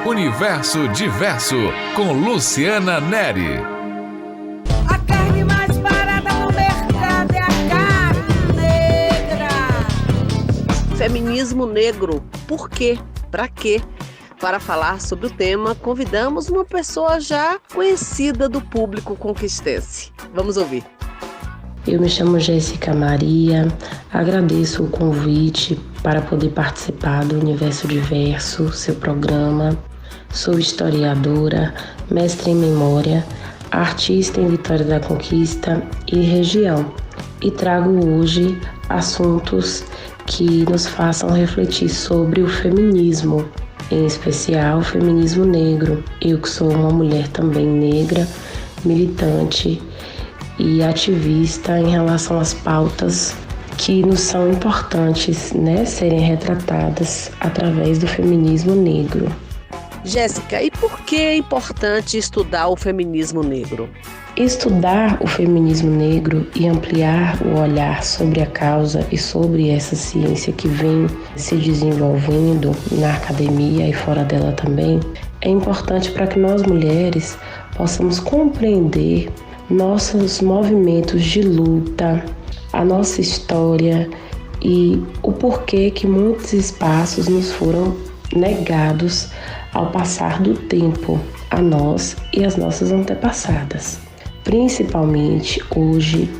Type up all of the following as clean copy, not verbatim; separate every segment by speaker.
Speaker 1: Universo Diverso, com Luciana Neri.
Speaker 2: A carne mais barata no mercado é a carne negra.
Speaker 3: Feminismo negro. Por quê? Pra quê? Para falar sobre o tema, convidamos uma pessoa já conhecida do público conquistense. Vamos ouvir.
Speaker 4: Eu me chamo Jéssica Maria, agradeço o convite para poder participar do Universo Diverso, seu programa. Sou historiadora, mestre em memória, artista em Vitória da Conquista e região, e trago hoje assuntos que nos façam refletir sobre o feminismo, em especial o feminismo negro. Eu que sou uma mulher também negra, militante e ativista em relação às pautas que nos são importantes, serem retratadas através do feminismo negro.
Speaker 3: Jéssica, e por que é importante estudar o feminismo negro?
Speaker 4: Estudar o feminismo negro e ampliar o olhar sobre a causa e sobre essa ciência que vem se desenvolvendo na academia e fora dela também é importante para que nós mulheres possamos compreender nossos movimentos de luta, a nossa história e o porquê que muitos espaços nos foram negados ao passar do tempo a nós e as nossas antepassadas. Principalmente hoje,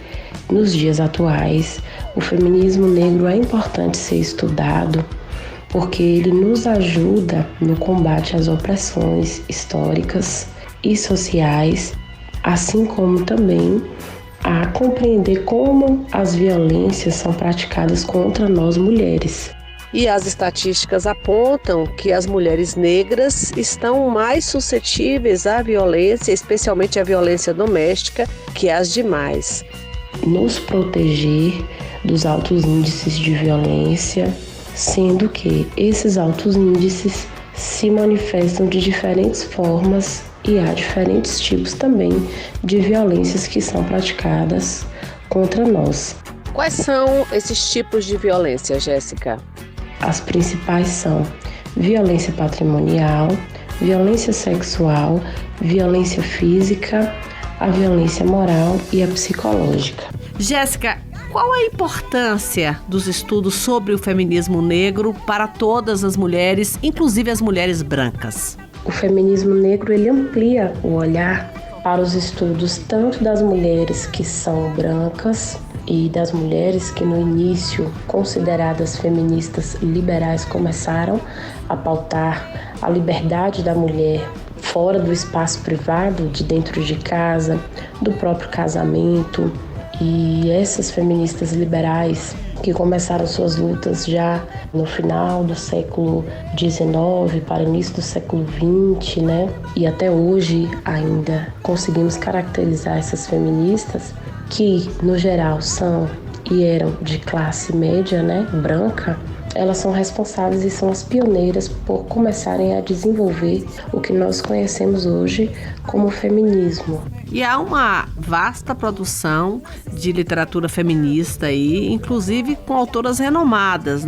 Speaker 4: nos dias atuais, o feminismo negro é importante ser estudado porque ele nos ajuda no combate às opressões históricas e sociais, assim como também a compreender como as violências são praticadas contra nós mulheres.
Speaker 3: E as estatísticas apontam que as mulheres negras estão mais suscetíveis à violência, especialmente à violência doméstica, que as demais.
Speaker 4: Nos proteger dos altos índices de violência, sendo que esses altos índices se manifestam de diferentes formas e há diferentes tipos também de violências que são praticadas contra nós.
Speaker 3: Quais são esses tipos de violência, Jéssica?
Speaker 4: As principais são violência patrimonial, violência sexual, violência física, a violência moral e a psicológica.
Speaker 3: Jéssica, qual a importância dos estudos sobre o feminismo negro para todas as mulheres, inclusive as mulheres brancas?
Speaker 4: O feminismo negro ele amplia o olhar para os estudos tanto das mulheres que são brancas e das mulheres que no início, consideradas feministas liberais, começaram a pautar a liberdade da mulher fora do espaço privado, de dentro de casa, do próprio casamento. E essas feministas liberais que começaram suas lutas já no final do século XIX para o início do século XX, E até hoje ainda conseguimos caracterizar essas feministas que, no geral, são e eram de classe média, branca. Elas são responsáveis e são as pioneiras por começarem a desenvolver o que nós conhecemos hoje como feminismo.
Speaker 3: E há uma vasta produção de literatura feminista aí, inclusive com autoras renomadas,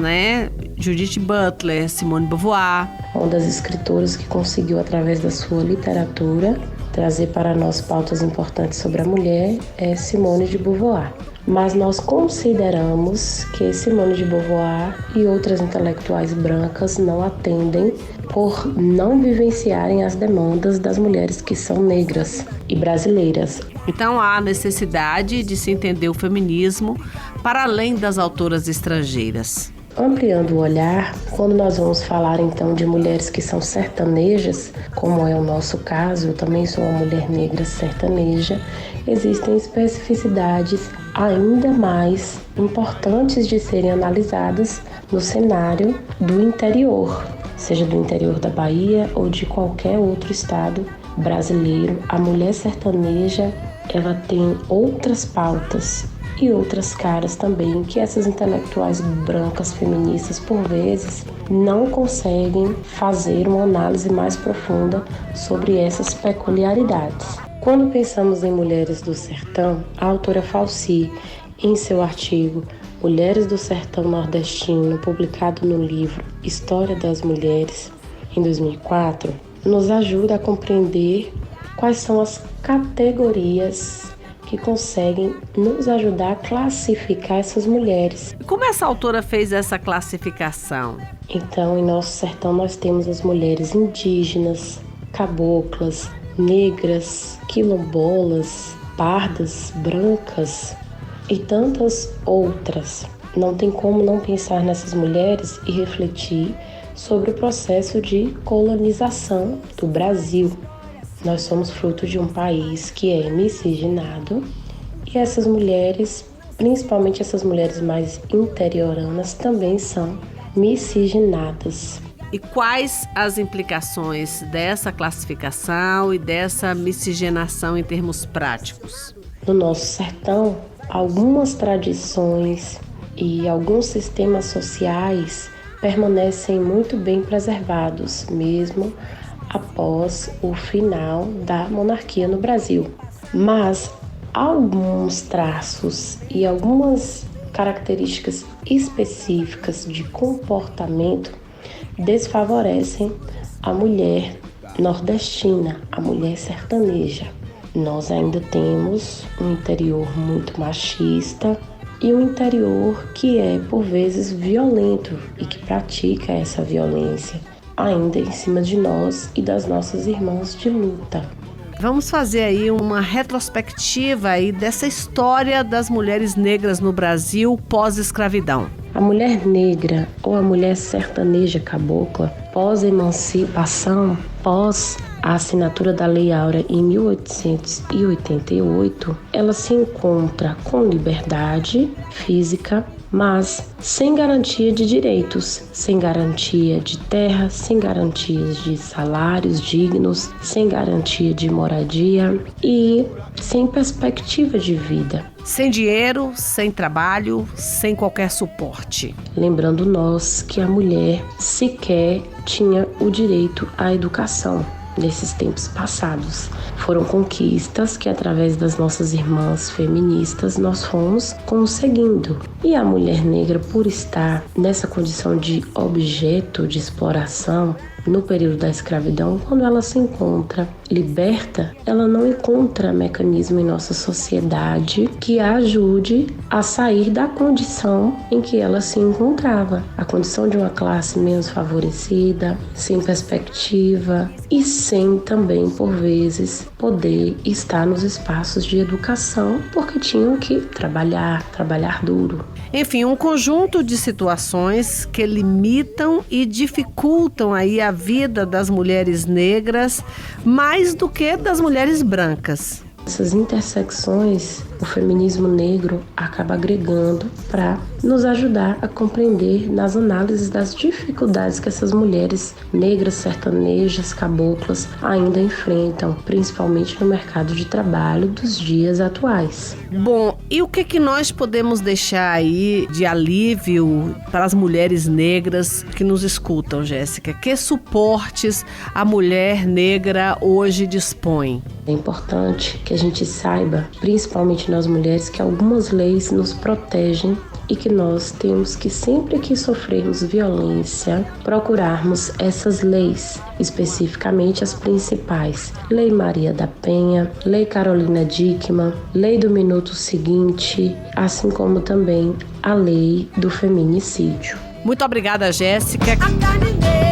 Speaker 3: Judith Butler, Simone de Beauvoir.
Speaker 4: Uma das escritoras que conseguiu, através da sua literatura, trazer para nós pautas importantes sobre a mulher é Simone de Beauvoir. Mas nós consideramos que Simone de Beauvoir e outras intelectuais brancas não atendem por não vivenciarem as demandas das mulheres que são negras e brasileiras.
Speaker 3: Então há necessidade de se entender o feminismo para além das autoras estrangeiras.
Speaker 4: Ampliando o olhar, quando nós vamos falar então de mulheres que são sertanejas, como é o nosso caso, eu também sou uma mulher negra sertaneja, existem especificidades ainda mais importantes de serem analisadas no cenário do interior, seja do interior da Bahia ou de qualquer outro estado brasileiro. A mulher sertaneja, ela tem outras pautas e outras caras também que essas intelectuais brancas feministas, por vezes, não conseguem fazer uma análise mais profunda sobre essas peculiaridades. Quando pensamos em mulheres do sertão, a autora Falsi, em seu artigo Mulheres do Sertão Nordestino, publicado no livro História das Mulheres, em 2004, nos ajuda a compreender quais são as categorias que conseguem nos ajudar a classificar essas mulheres.
Speaker 2: E como essa autora fez essa classificação?
Speaker 4: Então, em nosso sertão, nós temos as mulheres indígenas, caboclas, negras, quilombolas, pardas, brancas e tantas outras. Não tem como não pensar nessas mulheres e refletir sobre o processo de colonização do Brasil. Nós somos fruto de um país que é miscigenado e essas mulheres, principalmente essas mulheres mais interioranas, também são miscigenadas.
Speaker 2: E quais as implicações dessa classificação e dessa miscigenação em termos práticos?
Speaker 4: No nosso sertão, algumas tradições e alguns sistemas sociais permanecem muito bem preservados, mesmo após o final da monarquia no Brasil. Mas alguns traços e algumas características específicas de comportamento desfavorecem a mulher nordestina, a mulher sertaneja. Nós ainda temos um interior muito machista e um interior que é, por vezes, violento e que pratica essa violência ainda em cima de nós e das nossas irmãs de luta.
Speaker 2: Vamos fazer aí uma retrospectiva aí dessa história das mulheres negras no Brasil pós-escravidão.
Speaker 4: A mulher negra ou a mulher sertaneja cabocla, pós-emancipação, pós a assinatura da Lei Áurea em 1888, ela se encontra com liberdade física, mas sem garantia de direitos, sem garantia de terra, sem garantias de salários dignos, sem garantia de moradia e sem perspectiva de vida.
Speaker 2: Sem dinheiro, sem trabalho, sem qualquer suporte.
Speaker 4: Lembrando nós que a mulher sequer tinha o direito à educação. Nesses tempos passados. Foram conquistas que, através das nossas irmãs feministas, nós fomos conseguindo. E a mulher negra, por estar nessa condição de objeto de exploração, no período da escravidão, quando ela se encontra liberta, ela não encontra mecanismo em nossa sociedade que a ajude a sair da condição em que ela se encontrava. A condição de uma classe menos favorecida, sem perspectiva e sem também, por vezes, poder estar nos espaços de educação, porque tinham que trabalhar duro.
Speaker 2: Enfim, um conjunto de situações que limitam e dificultam aí a vida das mulheres negras, mais do que das mulheres brancas.
Speaker 4: Essas intersecções, o feminismo negro acaba agregando para nos ajudar a compreender nas análises das dificuldades que essas mulheres negras, sertanejas, caboclas ainda enfrentam, principalmente no mercado de trabalho dos dias atuais.
Speaker 2: Bom, e o que nós podemos deixar aí de alívio para as mulheres negras que nos escutam, Jéssica? Que suportes a mulher negra hoje dispõe?
Speaker 4: É importante que a gente saiba, principalmente nós mulheres, que algumas leis nos protegem e que nós temos que, sempre que sofrermos violência, procurarmos essas leis, especificamente as principais. Lei Maria da Penha, Lei Carolina Dickmann, Lei do Minuto Seguinte, assim como também a Lei do Feminicídio.
Speaker 2: Muito obrigada, Jéssica.
Speaker 3: A carne negra.